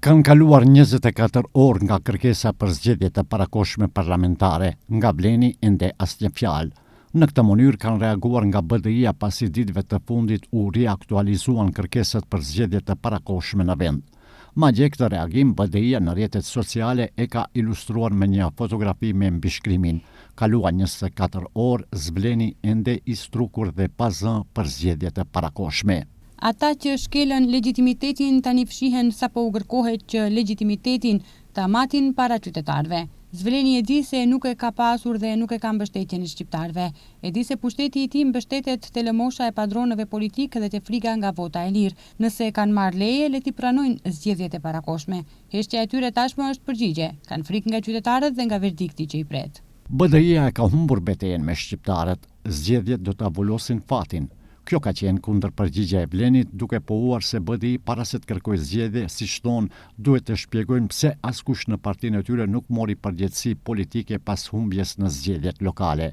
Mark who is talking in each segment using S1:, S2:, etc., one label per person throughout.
S1: Kanë kaluar 24 orë nga kërkesa për zgjedhje të parakohshme parlamentare, nga Vleni ende asnjë fjalë. Në këtë mënyrë kanë reaguar nga BDI-a pasi ditëve të fundit u riaktualizuan kërkesat për zgjedhje të parakohshme në vend. Madje këtë reagim BDI-a në rrjetet sociale e ka ilustruar me një fotografi me mbishkrimin: kaluan 24 orë, zbleni ende i strukur dhe pa zë për zgjedhje të parakohshme.
S2: Ata që shkelën legitimitetin tani fshihen sapo u kërkohet që legitimitetin ta matin para qytetarëve. Zvleni e di se nuk e ka pasur dhe nuk e ka mbështetjen e shqiptarëve. E di se pushteti i tij mbështetet te lëmosha e padronëve politikë dhe te frika nga vota e lirë. Nëse kanë marrë leje, le t'i pranojnë zgjedhjet e parakohshme. Heqja e tyre tashmë është përgjigje. Kanë frikë nga qytetarët dhe nga verdikti që i pret.
S1: BDI-a e ka humbur betejën me shqiptarët. Zgjedhjet do ta avullosin fatin. Kjo ka qenë kundër përgjigja e Vlenit, duke pohuar se BDI para se të kërkojë zgjedhje, siç thonë, duhet të shpjegojnë pse askush në partinë e tyre nuk mori përgjegjësi politike pas humbjes në zgjedhjet lokale.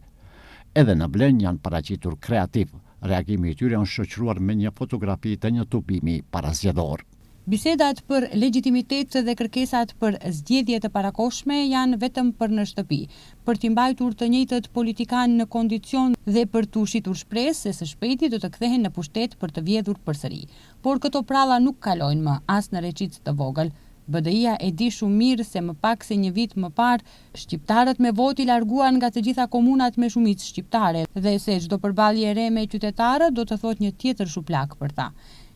S1: Edhe në Vlen janë paraqitur kreativ. Reagimi i tyre është shoqëruar me një fotografi të një tubimi parazgjedhor.
S2: Bisedat për legjitimitet dhe kërkesat për zgjedhje të parakohshme janë vetëm për në shtëpi, për t'i mbajtur të njëjtët politikanë në kondicion dhe për t'u shitur shpresë se së shpejti do të kthehen në pushtet për të vjedhur përsëri. Por këto pralla nuk kalojnë më as në Reçicë të vogël. BDI-a e di shumë mirë se më pak se një vit më parë, shqiptarët me voti larguan nga të gjitha komunat me shumicë shqiptare dhe se çdo përballje e re me qytetarët do të thotë një tjetër shuplak për ta.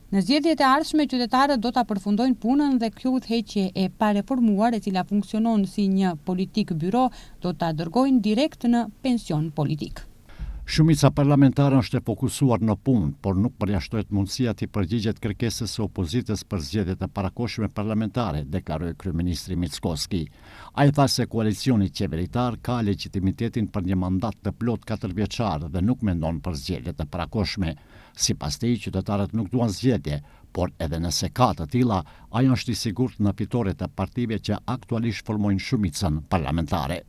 S2: Në zgjedhjet e ardhshme qytetarët do ta përfundojnë punën dhe kjo udhëheqje e pareformuar, e cila funksionon si një politik byro, do ta dërgojnë direkt në pension politik.
S1: Shumica parlamentare është e fokusuar në punë, por nuk përjashtohet mundësia t'i përgjigjet kërkesës së opozitës për zgjedhjet e parakohshme parlamentare, deklaroi kryeministri Mickoski. Ai tha se koalicioni qeveritar ka legitimitetin për një mandat të plot 4 vjeçar dhe nuk mendon për zgjedhjet e parakohshme. Sipas tij, qytetarët nuk duan zgjedhje, por edhe nëse ka të tilla, ai është i sigurt në fitore të partive që aktualisht formojnë shumicën parlamentare.